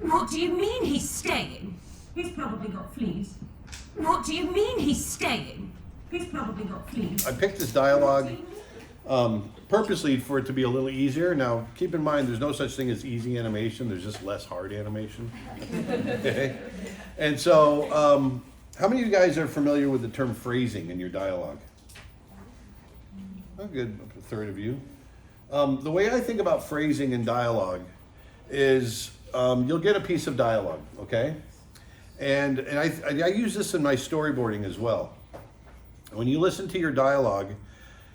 What do you mean he's staying? He's probably got fleas. What do you mean he's staying? He's probably got fleas. I picked this dialogue purposely for it to be a little easier. Now, keep in mind, there's no such thing as easy animation. There's just less hard animation. Okay? And so, how many of you guys are familiar with the term phrasing in your dialogue? A good third of you. The way I think about phrasing in dialogue is you'll get a piece of dialogue, okay? And I use this in my storyboarding as well. When you listen to your dialogue,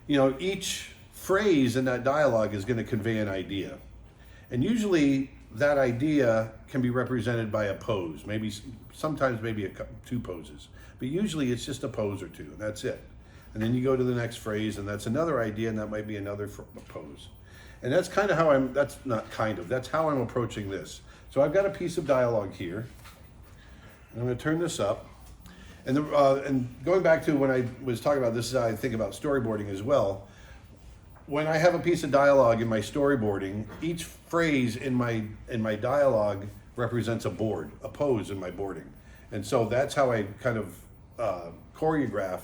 you know, each phrase in that dialogue is going to convey an idea. And usually that idea can be represented by a pose, maybe sometimes maybe two poses, but usually it's just a pose or two, and that's it. And then you go to the next phrase, and that's another idea, and that might be another pose. And that's kind of how that's how I'm approaching this. So I've got a piece of dialogue here. I'm going to turn this up. And going back to when I was talking about this is how I think about storyboarding as well. When I have a piece of dialogue in my storyboarding, each phrase in my dialogue represents a board, a pose in my boarding. And so that's how I kind of choreograph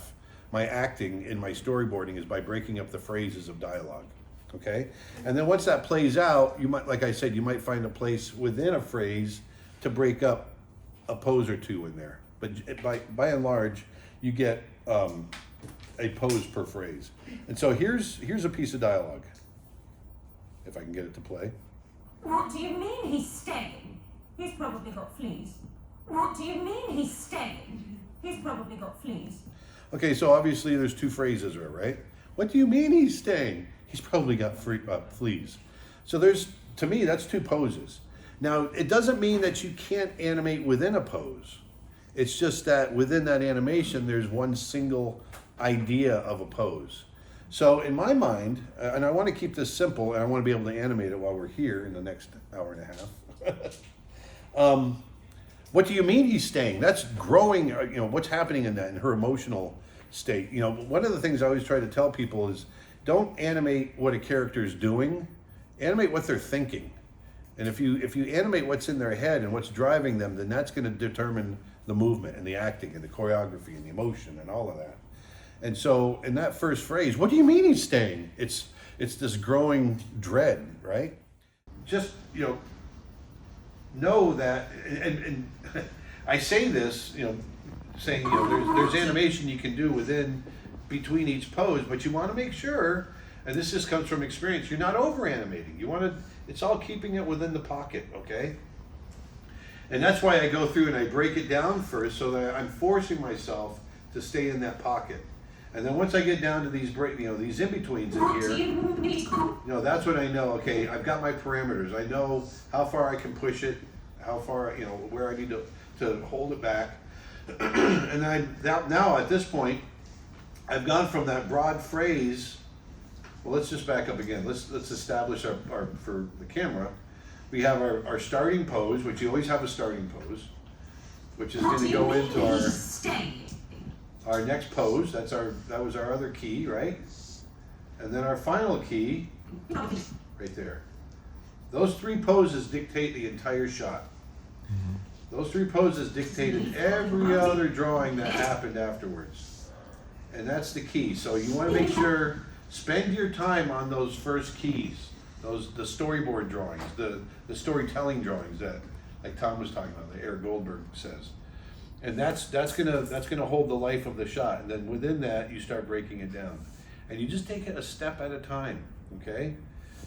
my acting in my storyboarding, is by breaking up the phrases of dialogue. Okay? And then once that plays out, you might, like I said, you might find a place within a phrase to break up a pose or two in there. But by and large, you get a pose per phrase. And so here's a piece of dialogue, if I can get it to play. What do you mean he's staying? He's probably got fleas. What do you mean he's staying? He's probably got fleas. Okay, so obviously there's two phrases there, right? What do you mean he's staying? He's probably got fleas. So to me, that's two poses. Now, it doesn't mean that you can't animate within a pose. It's just that within that animation, there's one single idea of a pose. So in my mind, and I want to keep this simple, and I want to be able to animate it while we're here in the next hour and a half. What do you mean he's staying? That's growing, you know, what's happening in her emotional state. You know, one of the things I always try to tell people is don't animate what a character is doing, animate what they're thinking. And if you animate what's in their head and what's driving them, then that's going to determine the movement and the acting and the choreography and the emotion and all of that. And so in that first phrase, what do you mean he's staying? It's this growing dread, right? Just, you know that, and I say this, you know, saying, you know, there's animation you can do between each pose, but you want to make sure, and this just comes from experience, you're not over animating. It's all keeping it within the pocket, okay? And that's why I go through and I break it down first, so that I'm forcing myself to stay in that pocket. And then once I get down to these in-betweens in here, you know, that's when I know, okay, I've got my parameters. I know how far I can push it, how far, you know, where I need to hold it back. And now at this point, I've gone from that broad phrase. Well, let's just back up again. Let's establish our for the camera. We have our starting pose, which you always have a starting pose, which is going to go into our next pose. That was our other key, right? And then our final key, right there. Those three poses dictate the entire shot. Those three poses dictated every other drawing that happened afterwards. And that's the key. So you want to make sure, spend your time on those first keys, the storyboard drawings, the storytelling drawings that, like Tom was talking about, that Eric Goldberg says. And that's gonna hold the life of the shot. And then within that, you start breaking it down. And you just take it a step at a time, okay?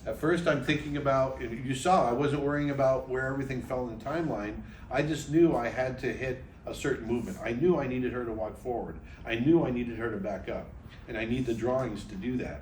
At first I'm thinking about, you saw, I wasn't worrying about where everything fell in the timeline. I just knew I had to hit a certain movement. I knew I needed her to walk forward. I knew I needed her to back up. And I need the drawings to do that.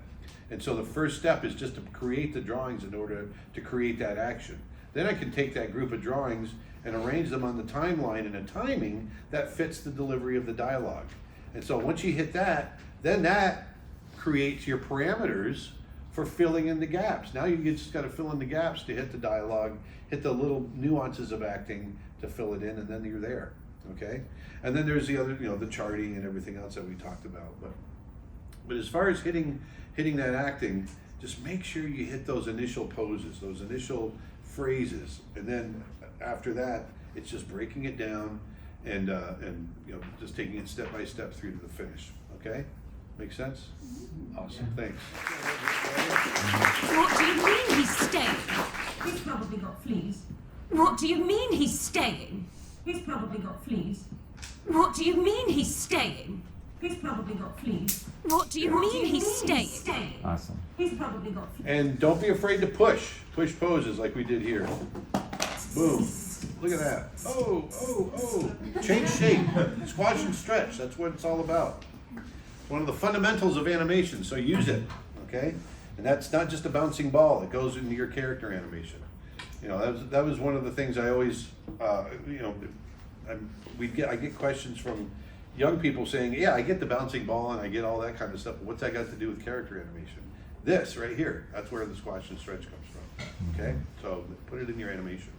And so the first step is just to create the drawings in order to create that action. Then I can take that group of drawings and arrange them on the timeline in a timing that fits the delivery of the dialogue. And so once you hit that, then that creates your parameters for filling in the gaps. Now you just got to fill in the gaps to hit the dialogue, hit the little nuances of acting to fill it in, and then you're there, okay? And then there's the other, you know, the charting and everything else that we talked about. But as far as hitting that acting, just make sure you hit those initial poses, those initial phrases, and then after that, it's just breaking it down and you know, just taking it step by step through to the finish. Okay, make sense? Awesome, thanks. What do you mean he's staying? He's probably got fleas. What do you mean he's staying? He's probably got fleas. What do you mean he's staying? He's probably got fleas. What do you mean he's staying? Awesome. He's probably got fleas. And don't be afraid to push poses like we did here. Boom. Look at that. Oh, oh, oh. Change shape. Squash and stretch. That's what it's all about. It's one of the fundamentals of animation, so use it. Okay? And that's not just a bouncing ball. It goes into your character animation. You know, that was one of the things I always, you know, I get questions from young people saying, yeah, I get the bouncing ball and I get all that kind of stuff, but what's that got to do with character animation? This right here, that's where the squash and stretch comes from. Okay? So put it in your animation.